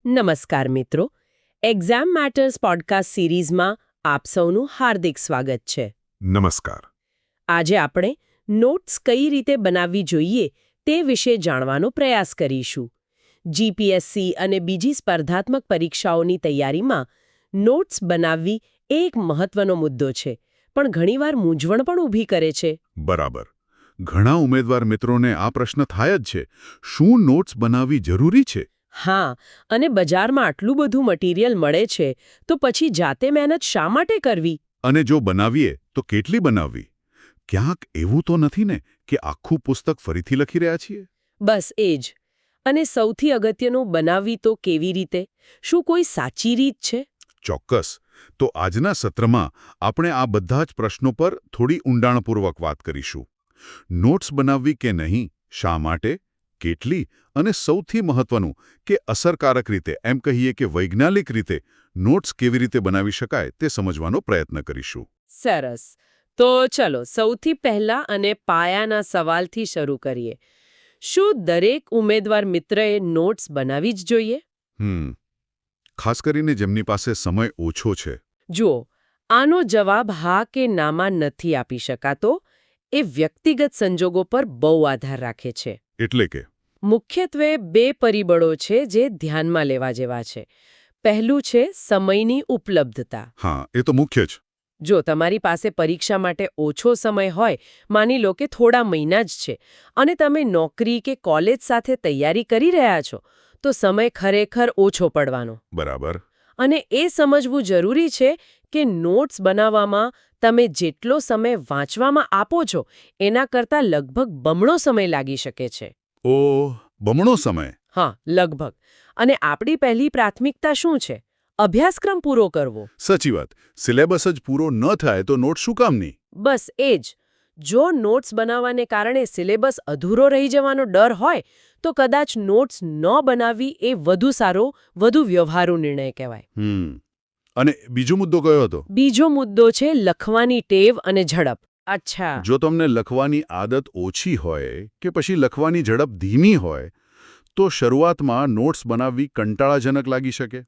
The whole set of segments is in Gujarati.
નમસ્કાર મિત્રો, એક્ઝામ મેટર્સ પોડકાસ્ટ સિરીઝમાં આપ સૌનું હાર્દિક સ્વાગત છે. નમસ્કાર. આજે આપણે નોટ્સ કઈ રીતે બનાવવી જોઈએ તે વિશે જાણવાનો પ્રયાસ કરીશું. જીપીએસસી અને બીજી સ્પર્ધાત્મક પરીક્ષાઓની તૈયારીમાં નોટ્સ બનાવવી એ એક મહત્વનો મુદ્દો છે, પણ ઘણીવાર મૂંઝવણ પણ ઊભી કરે છે. બરાબર. ઘણા ઉમેદવાર મિત્રોને આ પ્રશ્ન થાય જ છે, શું નોટ્સ બનાવવી જરૂરી છે? હા, અને બજારમાં આટલું બધું મટીરિયલ મળે છે, તો પછી જાતે મહેનત શા માટે કરવી? અને જો બનાવીએ તો કેટલી બનાવવી? ક્યાંક એવું તો નથી ને કે આખું પુસ્તક ફરીથી લખી રહ્યા છીએ? બસ એ જ. અને સૌથી અગત્યનું, બનાવવી તો કેવી રીતે? શું કોઈ સાચી રીત છે? ચોક્કસ. તો આજના સત્રમાં આપણે આ બધા જ પ્રશ્નો પર થોડી ઊંડાણપૂર્વક વાત કરીશું. નોટ્સ બનાવવી કે નહીં, શા માટે, કેટલી, અને સૌથી મહત્વનું કે અસરકારક રીતે, એમ કહીએ કે વૈજ્ઞાનિક રીતે નોટ્સ કેવી રીતે બનાવી શકાય તે સમજવાનો પ્રયત્ન કરીશું. સરસ. તો ચલો સૌથી પહેલા અને પાયાના સવાલથી શરૂ કરીએ. શું દરેક ઉમેદવાર મિત્રએ નોટ્સ બનાવવી જ જોઈએ? ખાસ કરીને જેમની પાસે સમય ઓછો છે. જુઓ, આનો જવાબ હા કે નામાં નથી આપી શકાતો. એ વ્યક્તિગત સંજોગો પર બહુ આધાર રાખે છે. એટલે કે મુખ્યત્વે બે પરિબળો છે જે ધ્યાનમાં લેવા જેવા છે. પહેલું છે સમયની ઉપલબ્ધતા. હા, એ તો મુખ્ય જ. જો તમારી પાસે પરીક્ષા માટે ઓછો સમય હોય, માની લો કે થોડા મહિના જ છે, અને તમે નોકરી કે કોલેજ સાથે તૈયારી કરી રહ્યા છો, તો સમય ખરેખર ઓછો પડવાનો. બરાબર. અને એ સમજવું જરૂરી છે કે નોટ્સ બનાવવામાં તમે જેટલો સમય વાંચવામાં આપો છો, એના કરતાં લગભગ બમણો સમય લાગી શકે છે. ઓહ, બમણો સમય. હા, લગભગ. અને આપણી પહેલી પ્રાથમિકતા શું છે? અભ્યાસક્રમ પૂરો કરવો. સાચી વાત. સિલેબસ જ પૂરો ન થાય તો નોટ શું કામની? બસ એ જ. જો નોટ્સ બનાવવાને કારણે સિલેબસ અધૂરો રહી જવાનો ડર હોય, તો કદાચ નોટ્સ ન બનાવવી એ વધુ સારો, વધુ વ્યવહારુ નિર્ણય કહેવાય. અને બીજો મુદ્દો કયો હતો? બીજો મુદ્દો છે લખવાની ટેવ અને ઝડપ. અચ્છા. જો તમને લખવાની આદત ઓછી હોય કે પછી લખવાની ઝડપ ધીમી હોય, તો શરૂઆતમાં નોટ્સ બનાવવી કંટાળાજનક લાગી શકે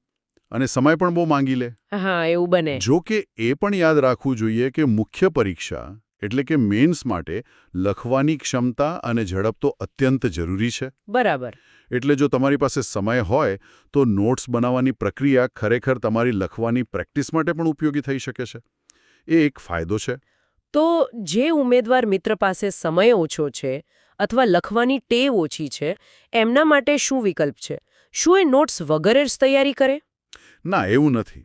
અને સમય પણ બહુ માંગી લે. હા, એવું બને. જો કે એ પણ યાદ રાખવું જોઈએ કે મુખ્ય પરીક્ષા એટલે કે મેન્સ માટે લખવાની ક્ષમતા અને ઝડપ તો અત્યંત જરૂરી છે. બરાબર. એટલે જો તમારી પાસે સમય હોય તો નોટ્સ બનાવવાની પ્રક્રિયા ખરેખર તમારી લખવાની પ્રેક્ટિસ માટે પણ ઉપયોગી થઈ શકે છે. એ એક ફાયદો છે. તો જે ઉમેદવાર મિત્ર પાસે સમય ઓછો છે અથવા લખવાની ટેવ ઓછી છે, એમના માટે શું વિકલ્પ છે? શું એ નોટ્સ વગર જ તૈયારી કરે? ના, એવું નથી.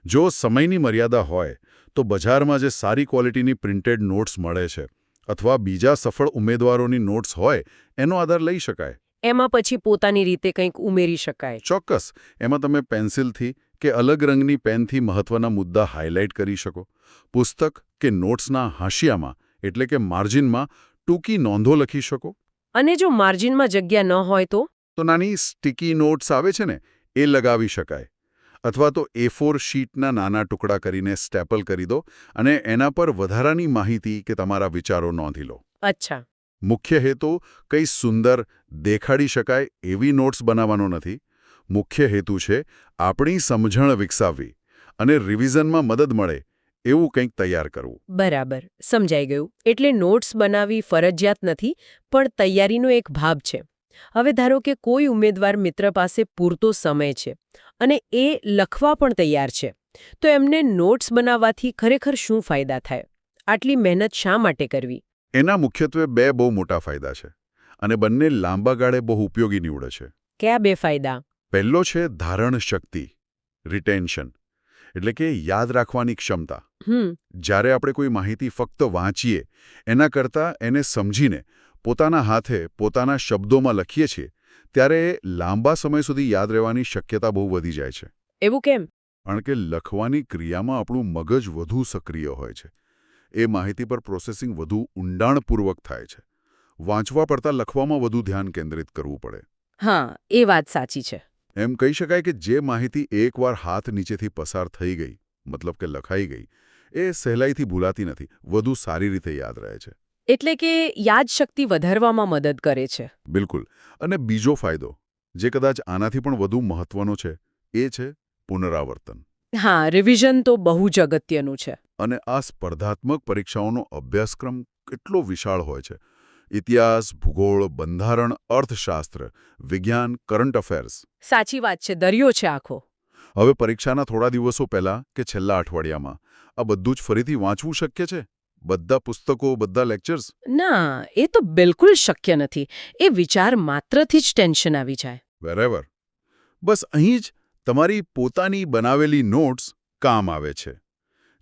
જો સમયની મર્યાદા હોય તો બજારમાં જે સારી ક્વોલિટીની પ્રિન્ટેડ નોટ્સ મળે છે અથવા બીજા સફળ ઉમેદવારોની નોટ્સ હોય એનો આધાર લઈ શકાય. એમાં પછી પોતાની રીતે કંઈક ઉમેરી શકાય. ચોક્કસ. એમાં તમે પેન્સિલથી કે અલગ રંગની પેનથી મહત્વના મુદ્દા હાઇલાઇટ કરી શકો. પુસ્તક કે નોટ્સના હાંશિયામાં એટલે કે માર્જિનમાં ટૂંકી નોંધો લખી શકો. અને જો માર્જિનમાં જગ્યા ન હોય તો? તો નાની સ્ટીકી નોટ્સ આવે છે ને, એ લગાવી શકાય. અથવા તો A4 શીટના નાના ટુકડા કરીને સ્ટેપલ કરી દો અને એના પર વધારાની માહિતી કે તમારા વિચારો નોંધી લો. અચ્છા. મુખ્ય હેતુ કંઈ સુંદર, દેખાડી શકાય એવી નોટ્સ બનાવવાનો નથી. મુખ્ય હેતુ છે આપણી સમજણ વિકસાવવી અને રિવિઝનમાં મદદ મળે એવું કંઈક તૈયાર કરવું. બરાબર, સમજાઈ ગયું. એટલે નોટ્સ બનાવવી ફરજિયાત નથી, પણ તૈયારીનો એક ભાગ છે. હવે ધારો કે કોઈ ઉમેદવાર મિત્ર પાસે પૂરતો સમય છે અને એ લખવા પણ તૈયાર છે, તો એમને નોટ્સ બનાવવાથી ખરેખર શું ફાયદા થાય? આટલી મહેનત શા માટે કરવી? એના મુખ્યત્વે બે બહુ મોટા ફાયદા છે અને બંને લાંબા ગાળે બહુ ઉપયોગી નીવડે છે. કયા બે ફાયદા? પહેલો છે ધારણ શક્તિ, રિટેન્શન, એટલે કે યાદ રાખવાની ક્ષમતા. જ્યારે આપણે કોઈ માહિતી ફક્ત વાંચીએ એના કરતાં એને સમજીને પોતાના હાથે, પોતાના શબ્દોમાં લખીએ છીએ, ત્યારે લાંબા સમય સુધી યાદ રહેવાની શક્યતા બહુ વધી જાય છે. એવું કેમ? કારણ કે લખવાની ક્રિયામાં આપણું મગજ વધુ સક્રિય હોય છે. એ માહિતી પર પ્રોસેસિંગ વધુ ઊંડાણપૂર્વક થાય છે. વાંચવા પડતાં લખવામાં વધુ ધ્યાન કેન્દ્રિત કરવું પડે. હા, એ વાત સાચી છે. એમ કહી શકાય કે જે માહિતી એકવાર હાથ નીચેથી પસાર થઈ ગઈ, મતલબ કે લખાઈ ગઈ, એ સહેલાઈથી ભૂલાતી નથી, વધુ સારી રીતે યાદ રહે છે. એટલે કે યાદશક્તિ વધારવામાં મદદ કરે છે. બિલકુલ. અને બીજો ફાયદો, જે કદાચ આનાથી પણ વધુ મહત્વનો છે એ છે પુનરાવર્તન. હા, રિવિઝન તો બહુ જ અગત્યનું છે. અને આ સ્પર્ધાત્મક પરીક્ષાઓનો અભ્યાસક્રમ કેટલો વિશાળ હોય છે. ઇતિહાસ, ભૂગોળ, બંધારણ, અર્થશાસ્ત્ર, વિજ્ઞાન, કરંટ અફેર્સ. સાચી વાત છે, દરિયો છે આખો. હવે પરીક્ષાના થોડા દિવસો પહેલા કે છેલ્લા અઠવાડિયામાં આ બધું જ ફરીથી વાંચવું શક્ય છે? બધા પુસ્તકો, બધા લેક્ચર્સ? ના, એ તો બિલકુલ શક્ય નથી. એ વિચાર માત્રથી જ ટેન્શન આવી જાય. વેરેવર. બસ અહીં જ તમારી પોતાની બનાવેલી નોટ્સ કામ આવે છે.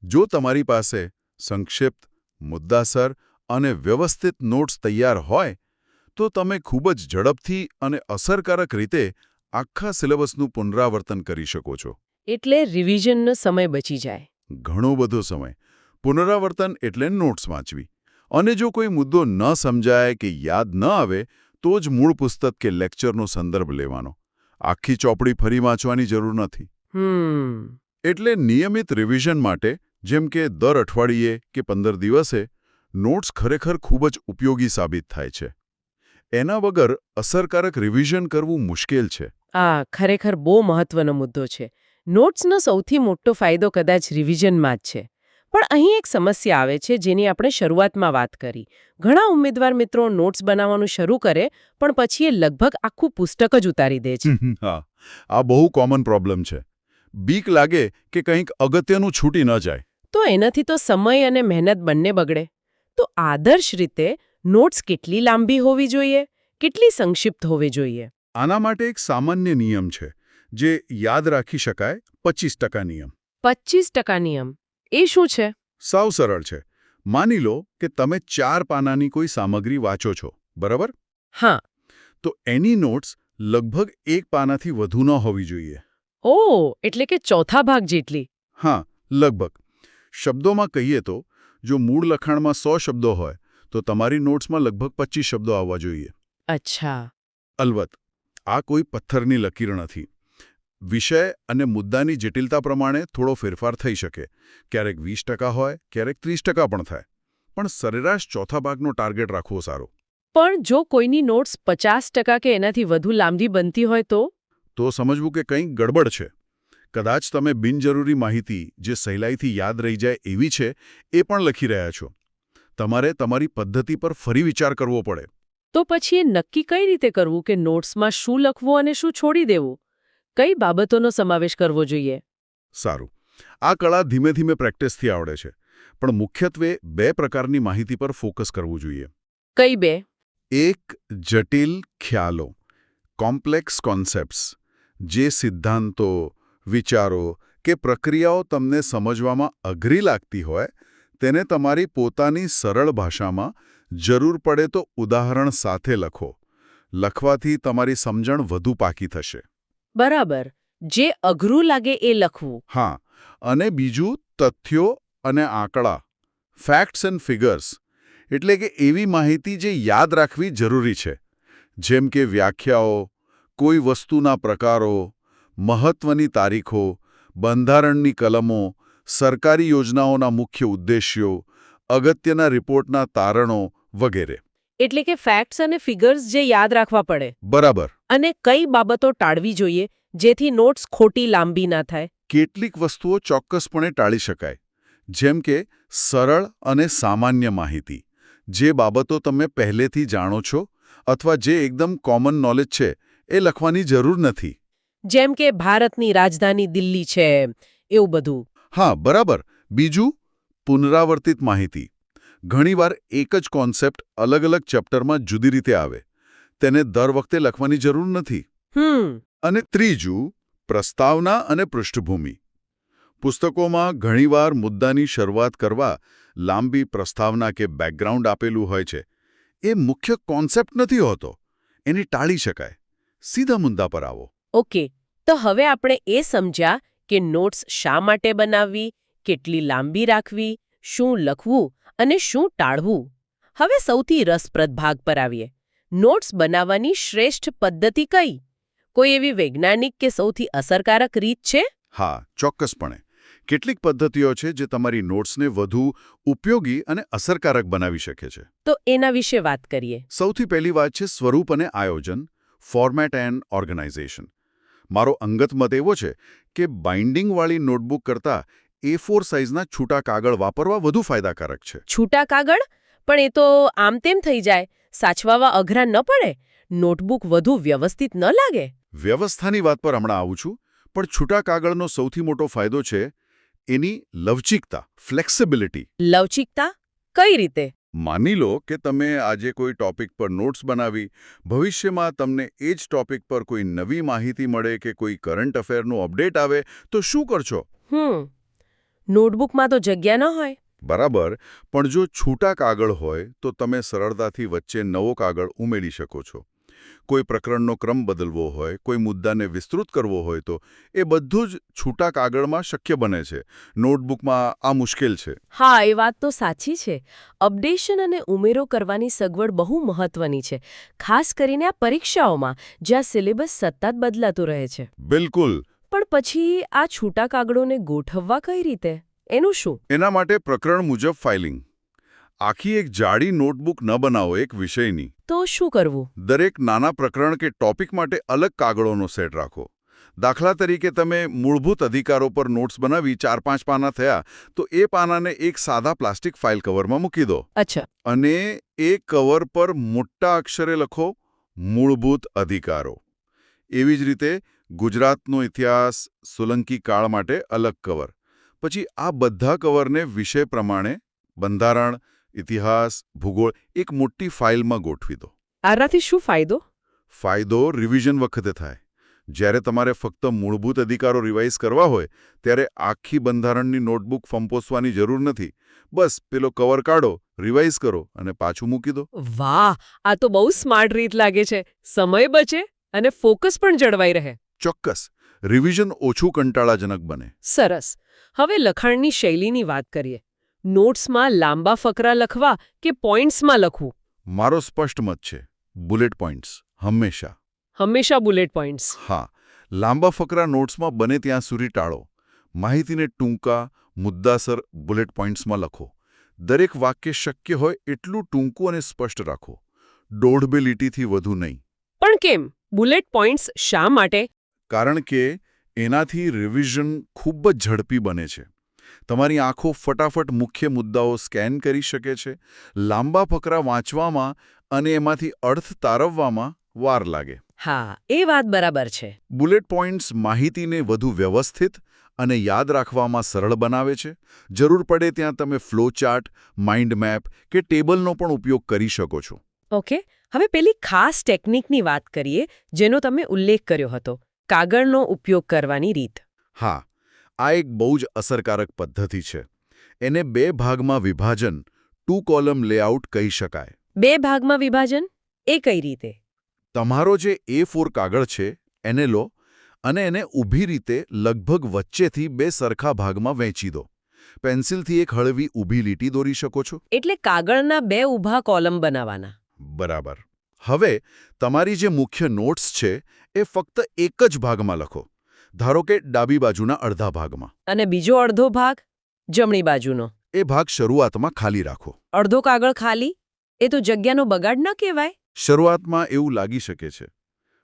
જો તમારી પાસે સંક્ષિપ્ત, મુદ્દાસર અને વ્યવસ્થિત નોટ્સ તૈયાર હોય તો તમે ખૂબ જ ઝડપથી અને અસરકારક રીતે આખા સિલેબસનું પુનરાવર્તન કરી શકો છો. એટલે રિવિઝનનો સમય બચી જાય. ઘણો બધો સમય. પુનરાવર્તન એટલે નોટ્સ વાંચવી. અને જો કોઈ મુદ્દો ન સમજાય કે યાદ ન આવે તો જ મૂળ પુસ્તક કે લેક્ચરનો સંદર્ભ લેવાનો. આખી ચોપડી ફરી વાંચવાની જરૂર નથી. એટલે નિયમિત રિવિઝન માટે જેમ કે દર અઠવાડિયે કે 15 દિવસે નોટ્સ ખરેખર ખૂબ જ ઉપયોગી સાબિત થાય છે. એના વગર અસરકારક રિવિઝન કરવું મુશ્કેલ છે. આ ખરેખર બહુ મહત્વનો મુદ્દો છે. નોટ્સનો સૌથી મોટો ફાયદો કદાચ રિવિઝનમાં જ છે. પણ અહીં એક સમસ્યા આવે છે જેની આપણે શરૂઆતમાં વાત કરી. ઘણા ઉમેદવાર મિત્રો નોટ્સ બનાવવાનું શરૂ કરે પણ પછી એ લગભગ આખું પુસ્તક જ ઉતારી દે છે. હા, આ બહુ કોમન પ્રોબ્લેમ છે. બીક લાગે કે કંઈક અગત્યનું છૂટી ન જાય. તો એનાથી તો સમય અને મહેનત બંને બગડે. તો આદર્શ રીતે નોટ્સ કેટલી લાંબી હોવી જોઈએ, કેટલી સંક્ષિપ્ત હોવી જોઈએ? આના માટે એક સામાન્ય નિયમ છે જે યાદ રાખી શકાય. 25% નિયમ. 25% નિયમ એ શું છે? સાવ સરળ છે. માની લો કે તમે 4 પાનાની કોઈ સામગ્રી વાંચો છો, બરાબર? હા. તો એની નોટ્સ લગભગ 1 પાનાથી વધુ ન હોવી જોઈએ. ઓહ, એટલે કે ચોથા ભાગ જેટલી. હા, લગભગ. શબ્દોમાં કહીએ તો જો મૂળ લખાણમાં 100 શબ્દો હોય તો તમારી નોટ્સમાં લગભગ 25 શબ્દો આવવા જોઈએ. અચ્છા. અલબત્ત, આ કોઈ પથ્થરની લકીર નથી. વિષય અને મુદ્દાની જટિલતા પ્રમાણે થોડો ફેરફાર થઈ શકે. ક્યારેક 20% હોય, ક્યારેક 30% પણ થાય. પણ સરેરાશ ચોથા ભાગનો ટાર્ગેટ રાખવો સારો. પણ જો કોઈની નોટ્સ 50% કે એનાથી વધુ લાંબી બનતી હોય તો સમજવું કે કંઈક ગડબડ છે. કદાચ તમે બિનજરૂરી માહિતી જે સહેલાઈથી યાદ રહી જાય એવી છે એ પણ લખી રહ્યા છો. તમારે તમારી પદ્ધતિ પર ફરી વિચાર કરવો પડે. તો પછી એ નક્કી કઈ રીતે કરવું કે નોટ્સમાં શું લખવું અને શું છોડી દેવું? કઈ બાબતોનો સમાવેશ કરવો જોઈએ? સારું. આ કળા ધીમે ધીમે પ્રેક્ટિસથી આવડે છે. પણ મુખ્યત્વે 2 પ્રકારની માહિતી પર ફોકસ કરવું જોઈએ. કઈ 2? એક, જટિલ ખ્યાલો, કોમ્પ્લેક્સ કોન્સેપ્ટ્સ. જે સિદ્ધાંતો, વિચારો કે પ્રક્રિયાઓ તમને સમજવામાં અઘરી લાગતી હોય તેને તમારી પોતાની સરળ ભાષામાં જરૂર પડે તો ઉદાહરણ સાથે લખો. લખવાથી તમારી સમજણ વધુ પાકી થશે. બરાબર. જે અઘરું લાગે એ લખવું. હા, અને બીજું તથ્યો અને આંકડા, ફેક્ટ્સ એન્ડ ફિગર્સ. એટલે કે એવી માહિતી જે યાદ રાખવી જરૂરી છે. જેમ કે વ્યાખ્યાઓ, કોઈ વસ્તુના પ્રકારો, મહત્વની તારીખો, બંધારણની કલમો, સરકારી યોજનાઓના મુખ્ય ઉદ્દેશ્યો, અગત્યના રિપોર્ટના તારણો વગેરે. એટલે કે ફેક્ટ્સ અને ફિગર્સ જે યાદ રાખવા પડે. બરાબર. અને કઈ બાબતો ટાળવી જોઈએ જેથી નોટ્સ ખોટી લાંબી ના થાય? કેટલીક વસ્તુઓ ચોક્કસપણે ટાળી શકાય. જેમ કે સરળ અને સામાન્ય માહિતી. જે બાબતો તમે પહેલેથી જાણો છો અથવા જે એકદમ કોમન નોલેજ છે એ લખવાની જરૂર નથી. જેમ કે ભારતની રાજધાની દિલ્હી છે, એવું બધું. હા, બરાબર. બીજું, પુનરાવર્તિત માહિતી. ઘણીવાર એક જ કોન્સેપ્ટ અલગ અલગ ચેપ્ટરમાં જુદી રીતે આવે. તેને દર વખતે લખવાની જરૂર નથી. અને ત્રીજું, પ્રસ્તાવના અને પૃષ્ઠભૂમિ. પુસ્તકોમાં ઘણીવાર મુદ્દાની શરૂઆત કરવા લાંબી પ્રસ્તાવના કે બેકગ્રાઉન્ડ આપેલું હોય છે. એ મુખ્ય કોન્સેપ્ટ નથી હોતો. એને ટાળી શકાય. સીધા મુદ્દા પર આવો. ઓકે, તો હવે આપણે એ સમજ્યા કે નોટ્સ શા માટે બનાવવી, કેટલી લાંબી રાખવી, શું લખવું અને શું ટાળવું. હવે સૌથી રસપ્રદ ભાગ પર આવીએ. નોટ્સ બનાવવાની શ્રેષ્ઠ પદ્ધતિ કઈ? કોઈ એવી વૈજ્ઞાનિક કે સૌથી અસરકારક રીત છે? હા, ચોક્કસપણે. કેટલીક પદ્ધતિઓ છે જે તમારી નોટ્સને વધુ ઉપયોગી અને અસરકારક બનાવી શકે છે. તો એના વિશે વાત કરીએ. સૌથી પહેલી વાત છે સ્વરૂપ અને આયોજન. Format and organisation. મારો અંગત મત એવો છે કે બાઇન્ડિંગવાળી નોટબુક કરતાં A4 સાઇઝના છૂટા કાગળ વાપરવા વધુ ફાયદાકારક છે. છૂટા કાગળ? પણ એ તો આમ તેમ થઈ જાય, સાચવાવા અઘરા ન પડે? નોટબુક વધુ વ્યવસ્થિત ન લાગે? વ્યવસ્થાની વાત પર હમણાં આવું છું, પણ છૂટા કાગળનો સૌથી મોટો ફાયદો છે એની લવચિકતા, ફ્લેક્સિબિલિટી. લવચિકતા? કઈ રીતે? માની લો કે તમે આજે કોઈ ટોપિક પર નોટ્સ બનાવી, ભવિષ્યમાં તમને એ જ ટોપિક પર કોઈ નવી માહિતી મળે કે કોઈ કરંટ અફેરનું અપડેટ આવે તો શું કરશો? નોટબુકમાં તો જગ્યા ન હોય. બરાબર, પણ જો છૂટા કાગળ હોય તો તમે સરળતાથી વચ્ચે નવો કાગળ ઉમેરી શકો છો. કોઈ પ્રકરણનો ક્રમ બદલવો હોય, કોઈ મુદ્દાને વિસ્તૃત કરવો હોય તો એ બધું જ છૂટા કાગળમાં શક્ય બને છે. નોટબુકમાં આ મુશ્કેલ છે. હા, એ વાત તો સાચી છે. અપડેશન અને ઉમેરો કરવાની સગવડ બહુ મહત્વની છે, ખાસ કરીને આ પરીક્ષાઓમાં જ્યાં સિલેબસ સતત બદલાતું રહે છે. બિલકુલ. પણ પછી આ છૂટા કાગળોને ગોઠવવા કઈ રીતે? એનું શું? એના માટે પ્રકરણ મુજબ ફાઇલિંગ. આખી એક જાડી નોટબુક ન બનાવો એક વિષયની. તો શું કરવું? દરેક નાના પ્રકરણ કે ટોપિક માટે અલગ કાગળોનો સેટ રાખો. દાખલા તરીકે તમે મૂળભૂત અધિકારો પર નોટ્સ બનાવી 4-5 પાના થયા તો એ પાનાને એક સાદા પ્લાસ્ટિક ફાઇલ કવરમાં મૂકી દો. અચ્છા. અને એ કવર પર મોટા અક્ષરે લખો મૂળભૂત અધિકારો. એવી જ રીતે ગુજરાતનો ઇતિહાસ, સોલંકી કાળ માટે અલગ કવર. પછી આ બધા કવરને વિષય પ્રમાણે બંધારણ, ઇતિહાસ, ભૂગોળ એક મોટી ફાઇલમાં ગોઠવી દો. આનાથી શું ફાયદો? ફાયદો રિવિઝન વખતે થાય. જ્યારે તમારે ફક્ત મૂળભૂત અધિકારો રિવાઇઝ કરવા હોય ત્યારે આખી બંધારણની નોટબુક ફંપોસવાની જરૂર નથી. બસ પેલો કવર કાઢો, રિવાઇઝ કરો અને પાછું મૂકી દો. વાહ, આ તો બહુ સ્માર્ટ રીત લાગે છે. સમય બચે અને ફોકસ પણ જળવાઈ રહે. ચોક્કસ. રિવિઝન ઓછું કંટાળાજનક બને. સરસ. હવે લખાણની શૈલીની વાત કરીએ. નોટ્સમાં લાંબા ફકરા લખવા કે પોઈન્ટ્સમાં લખવું? મારો સ્પષ્ટ મત છે બુલેટ પોઈન્ટ્સ હંમેશા. હંમેશા બુલેટ પોઈન્ટ્સ. હા, લાંબા ફકરા નોટ્સમાં બને ત્યાં સુધી ટાળો. માહિતીને ટૂંકા, મુદ્દાસર બુલેટ પોઈન્ટ્સમાં લખો. દરેક વાક્ય શક્ય હોય એટલું ટૂંકું અને સ્પષ્ટ રાખો. 1.5-2 લીટીથી વધુ નહીં. પણ કેમ? બુલેટ પોઈન્ટ્સ શા માટે? કારણ કે એનાથી રિવિઝન ખૂબ જ ઝડપી બને છે. તમારી આંખો ફટાફટ મુખ્ય મુદ્દાઓ સ્કેન કરી શકે છે. લાંબા ફકરા વાંચવામાં અને એમાંથી અર્થ તારવવામાં વાર લાગે. હા, એ વાત બરાબર છે. બુલેટ પોઈન્ટ્સ માહિતીને વધુ વ્યવસ્થિત અને યાદ રાખવામાં સરળ બનાવે છે. જરૂર પડે ત્યાં તમે ફ્લો ચાર્ટ, માઇન્ડ મેપ કે ટેબલનો પણ ઉપયોગ કરી શકો છો. ઓકે, હવે પેલી ખાસ ટેકનિકની વાત કરીએ જેનો તમે ઉલ્લેખ કર્યો હતો, કાગળનો ઉપયોગ કરવાની રીત. હા, આ એક બહુ જ અસરકારક પદ્ધતિ છે. એને 2 ભાગમાં વિભાજન, 2 કોલમ લેઆઉટ કહી શકાય. 2 ભાગમાં વિભાજન? એ કઈ રીતે? તમારો જે A4 કાગળ છે એને લો અને એને ઊભી રીતે લગભગ વચ્ચેથી 2 સરખા ભાગમાં વહેંચી દો. પેન્સિલથી એક હળવી ઊભી લીટી દોરી શકો છો. એટલે કાગળના 2 ઊભા કોલમ બનાવવાના. બરાબર. હવે તમારી જે મુખ્ય નોટ્સ છે એ ફક્ત એક જ ભાગમાં લખો. ધારો કે ડાબી બાજુના અડધા ભાગમાં. અને બીજો અડધો ભાગ? જમણી બાજુનો. એ ભાગ શરૂઆતમાં ખાલી રાખો. અડધો કાગળ ખાલી? એ તો જગ્યાનો બગાડ ન કહેવાય? શરૂઆતમાં એવું લાગી શકે છે,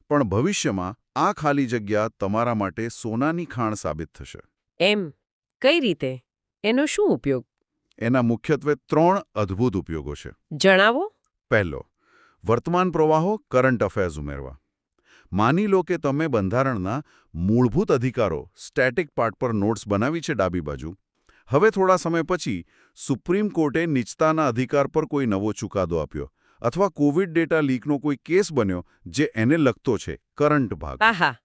પણ ભવિષ્યમાં આ ખાલી જગ્યા તમારા માટે સોનાની ખાણ સાબિત થશે. એમ? કઈ રીતે? એનો શું ઉપયોગ? એના મુખ્યત્વે 3 અદ્ભુત ઉપયોગો છે. જણાવો. પહેલો, વર્તમાન પ્રવાહો, કરંટ અફેર્સ ઉમેરવા. માની લો કે તમે બંધારણના મૂળભૂત અધિકારો, સ્ટેટિક પાર્ટ પર નોટ્સ બનાવી છે ડાબી બાજુ. હવે થોડા સમય પછી સુપ્રીમ કોર્ટે નીચતાના અધિકાર પર કોઈ નવો ચુકાદો આપ્યો અથવા કોવિડ ડેટા લીકનો કોઈ કેસ બન્યો જે એને લગતો છે, કરંટ ભાગ. આહા.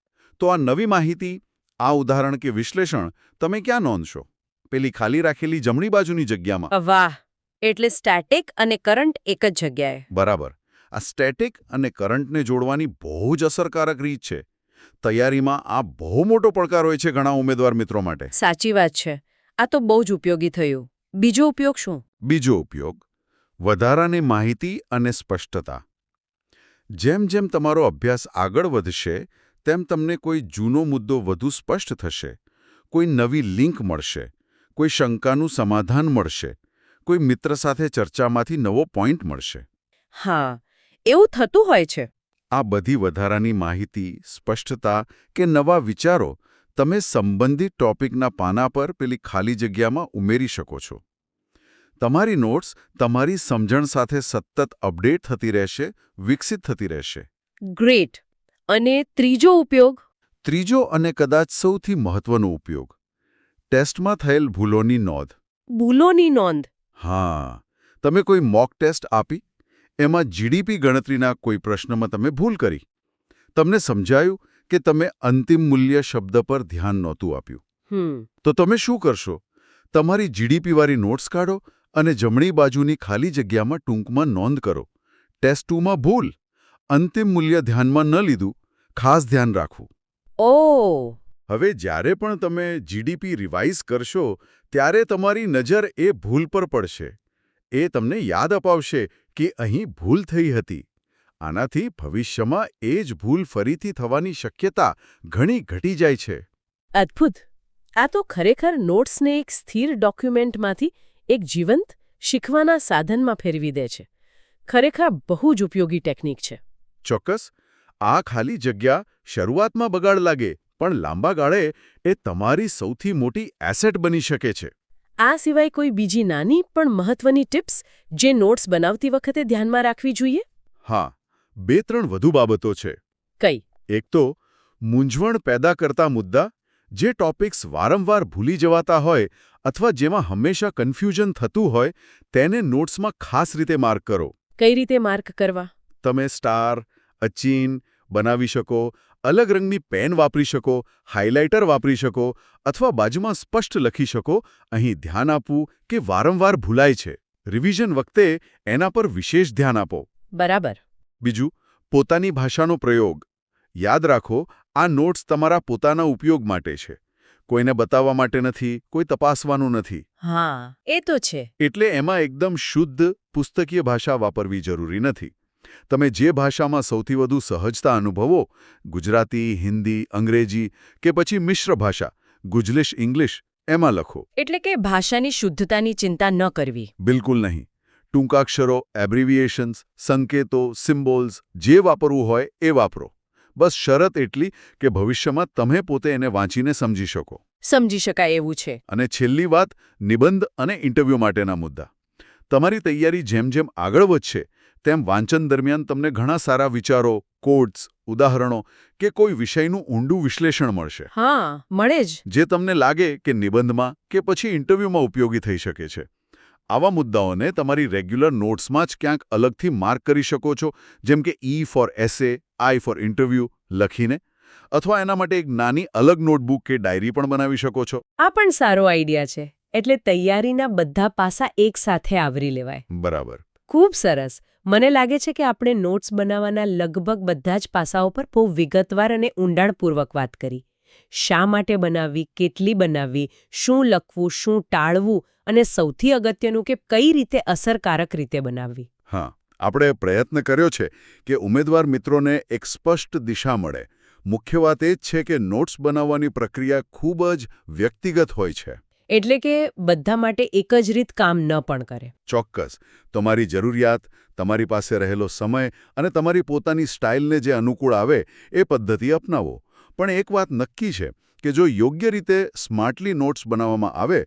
તો આ નવી માહિતી, આ ઉદાહરણ કે વિશ્લેષણ તમે ક્યાં નોંધશો? પેલી ખાલી રાખેલી જમણી બાજુની જગ્યામાં. વાહ, એટલે સ્ટેટિક અને કરંટ એક જ જગ્યાએ. બરાબર. આ સ્ટેટિક અને કરંટને જોડવાની બહુ જ અસરકારક રીત છે. તૈયારીમાં આ બહુ મોટો પડકાર હોય છે ઘણા ઉમેદવાર મિત્રો માટે. સાચી વાત છે. આ તો બહુ જ ઉપયોગી થયું. બીજો ઉપયોગ શું? બીજો ઉપયોગ, વધારાની માહિતી અને સ્પષ્ટતા. જેમ જેમ તમારો અભ્યાસ આગળ વધશે તેમ તમને કોઈ જૂનો મુદ્દો વધુ સ્પષ્ટ થશે. કોઈ નવી લિંક મળશે, કોઈ શંકાનું સમાધાન મળશે, કોઈ મિત્ર સાથે ચર્ચામાંથી નવો પોઈન્ટ મળશે. હા, એવું થતું હોય છે. આ બધી વધારાની માહિતી, સ્પષ્ટતા કે નવા વિચારો તમે સંબંધિત ટોપિકના પાના પર પેલી ખાલી જગ્યામાં ઉમેરી શકો છો. તમારી નોટ્સ તમારી સમજણ સાથે સતત અપડેટ થતી રહેશે, વિકસિત થતી રહેશે. ગ્રેટ. અને ત્રીજો ઉપયોગ? ત્રીજો અને કદાચ સૌથી મહત્વનો ઉપયોગ, ટેસ્ટમાં થયેલ ભૂલોની નોંધ. ભૂલોની નોંધ? હા, તમે કોઈ મોક ટેસ્ટ આપી, એમાં જીડીપી ગણતરીના કોઈ પ્રશ્નમાં તમે ભૂલ કરી. તમને સમજાયું કે તમે અંતિમ મૂલ્ય શબ્દ પર ધ્યાન નહોતું આપ્યું. તો તમે શું કરશો? તમારી જીડીપીવાળી નોટ્સ કાઢો અને જમણી બાજુની ખાલી જગ્યામાં ટૂંકમાં નોંધ કરો. ટેસ્ટ 2માં ભૂલ, અંતિમ મૂલ્ય ધ્યાનમાં ન લીધું, ખાસ ધ્યાન રાખવું. ઓહ! હવે જ્યારે પણ તમે જીડીપી રિવાઇઝ કરશો ત્યારે તમારી નજર એ ભૂલ પર પડશે. એ તમને યાદ અપાવશે કે અહીં ભૂલ થઈ હતી. આનાથી ભવિષ્યમાં એ જ ભૂલ ફરીથી થવાની શક્યતા ઘણી ઘટી જાય છે. અદ્ભુત! આ તો ખરેખર નોટ્સને એક સ્થિર ડોક્યુમેન્ટમાંથી એક જીવંત, શીખવાના સાધનમાં ફેરવી દે છે. ખરેખર બહુ જ ઉપયોગી ટેકનિક છે. ચોક્કસ. આ ખાલી જગ્યા શરૂઆતમાં બગાડ લાગે, પણ લાંબા ગાળે એ તમારી સૌથી મોટી એસેટ બની શકે છે. આ સિવાય કોઈ બીજી નાની પણ મહત્વની ટિપ્સ જે નોટ્સ બનાવતી વખતે ધ્યાનમાં રાખવી જોઈએ? હા, 2-3 વધુ બાબતો છે. કઈ? એક તો મૂંઝવણ પેદા કરતા મુદ્દા, જે ટોપિક્સ વારંવાર ભૂલી જવાતા હોય અથવા જેમાં હંમેશા કન્ફ્યુઝન થતું હોય, તેને નોટ્સમાં ખાસ રીતે માર્ક કરો. કઈ રીતે માર્ક કરવા? તમે સ્ટાર, અચીન બનાવી શકો, અલગ રંગની પેન વાપરી શકો, હાઇલાઇટર વાપરી શકો અથવા બાજુમાં સ્પષ્ટ લખી શકો. અહીં ધ્યાન આપવું કે વારંવાર ભૂલાય છે. રિવિઝન વખતે એના પર વિશેષ ધ્યાન આપો. બરાબર. બીજું, પોતાની ભાષાનો પ્રયોગ. યાદ રાખો, આ નોટ્સ તમારા પોતાના ઉપયોગ માટે છે. કોઈને બતાવવા માટે નથી, કોઈ તપાસવાનું નથી. હા, એ તો છે. એટલે એમાં એકદમ શુદ્ધ, પુસ્તકીય ભાષા વાપરવી જરૂરી નથી. તમે જે ભાષામાં સૌથી વધુ સહજતા અનુભવો, ગુજરાતી, હિન્દી, અંગ્રેજી કે પછી મિશ્ર ભાષા, ગુજલિશ ઇંગ્લિશ, એમાં લખો. એટલે કે ભાષાની શુદ્ધતાની ચિંતા ન કરવી. બિલકુલ નહીં. ટૂંકાક્ષરો, એબ્રિવિએશન્સ, સંકેતો, સિમ્બોલ્સ જે વાપરવું હોય એ વાપરો. બસ શરત એટલી કે ભવિષ્યમાં તમે પોતે એને વાંચીને સમજી શકો. સમજી શકાય એવું છે. અને છેલ્લી વાત, નિબંધ અને ઇન્ટરવ્યૂ માટેના મુદ્દા. તમારી તૈયારી જેમ જેમ આગળ વધશે તેમ વાંચન દરમિયાન તમને ઘણા સારા વિચારો, કોટ્સ, ઉદાહરણો કે કોઈ વિષયનું ઊંડું વિશ્લેષણ મળશે. હા, મળે જ. જે તમને લાગે કે નિબંધમાં કે પછી ઇન્ટરવ્યૂમાં ઉપયોગી થઈ શકે છે. આવા મુદ્દાઓને તમારી રેગ્યુલર નોટ્સમાં જ ક્યાંક અલગથી માર્ક કરી શકો છો, જેમ કે E for essay, I for interview લખીને, અથવા એના માટે એક નાની અલગ નોટબુક કે ડાયરી પણ બનાવી શકો છો. આ પણ સારો આઈડિયા છે. એટલે તૈયારીના બધા પાસા એકસાથે આવરી લેવાય. બરાબર. ખૂબ સરસ. મને લાગે છે કે આપણે નોટ્સ બનાવવાના લગભગ બધા જ પાસાઓ પર બહુ વિગતવાર અને ઊંડાણપૂર્વક વાત કરી. શા માટે બનાવવી, કેટલી બનાવવી, શું લખવું, શું ટાળવું અને સૌથી અગત્યનું કે કઈ રીતે અસરકારક રીતે બનાવવી. હા, આપણે પ્રયત્ન કર્યો છે કે ઉમેદવાર મિત્રોને એક સ્પષ્ટ દિશા મળે. મુખ્ય વાત એ જ છે કે નોટ્સ બનાવવાની પ્રક્રિયા ખૂબ જ વ્યક્તિગત હોય છે. એટલે કે બધા માટે એક જ રીત કામ ન પણ કરે. ચોક્કસ. તમારી જરૂરિયાત, તમારી પાસે રહેલો સમય અને તમારી પોતાની સ્ટાઇલને જે અનુકૂળ આવે એ પદ્ધતિ અપનાવો. પણ એક વાત નક્કી છે કે જો યોગ્ય રીતે સ્માર્ટલી નોટ્સ બનાવવામાં આવે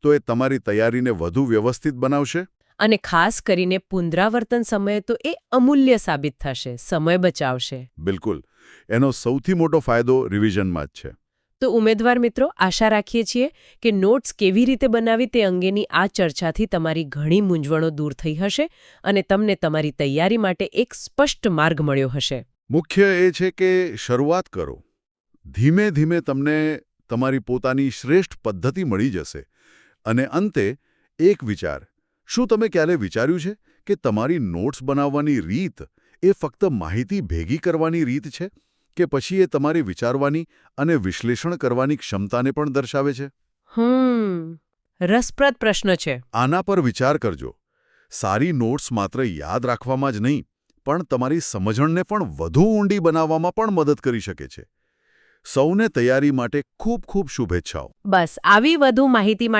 તો એ તમારી તૈયારીને વધુ વ્યવસ્થિત બનાવશે. અને ખાસ કરીને પુનરાવર્તન સમયે તો એ અમૂલ્ય સાબિત થશે, સમય બચાવશે. બિલકુલ. એનો સૌથી મોટો ફાયદો રિવિઝનમાં જ છે. તો ઉમેદવાર મિત્રો, આશા રાખીએ છીએ કે નોટ્સ કેવી રીતે બનાવી તે અંગેની આ ચર્ચાથી તમારી ઘણી મૂંઝવણો દૂર થઈ હશે અને તમને તમારી તૈયારી માટે એક સ્પષ્ટ માર્ગ મળ્યો હશે. મુખ્ય એ છે કે શરૂઆત કરો. ધીમે ધીમે તમને તમારી પોતાની શ્રેષ્ઠ પદ્ધતિ મળી જશે. અને અંતે એક વિચાર. શું તમે ક્યારે વિચાર્યું છે કે તમારી નોટ્સ બનાવવાની રીત એ ફક્ત માહિતી ભેગી કરવાની રીત છે કે પછી એ તમારી વિચારવાની અને વિશ્લેષણ કરવાની ક્ષમતાને પણ દર્શાવે છે? રસપ્રદ પ્રશ્ન છે. આના પર વિચાર કરજો. સારી નોટ્સ માત્ર યાદ રાખવામાં જ નહીં, પણ તમારી સમજણને પણ વધુ ઊંડી બનાવવામાં પણ મદદ કરી શકે છે. સૌને તૈયારી માટે ખૂબ ખૂબ શુભેચ્છાઓ. બસ આવી વધુ માહિતી માટે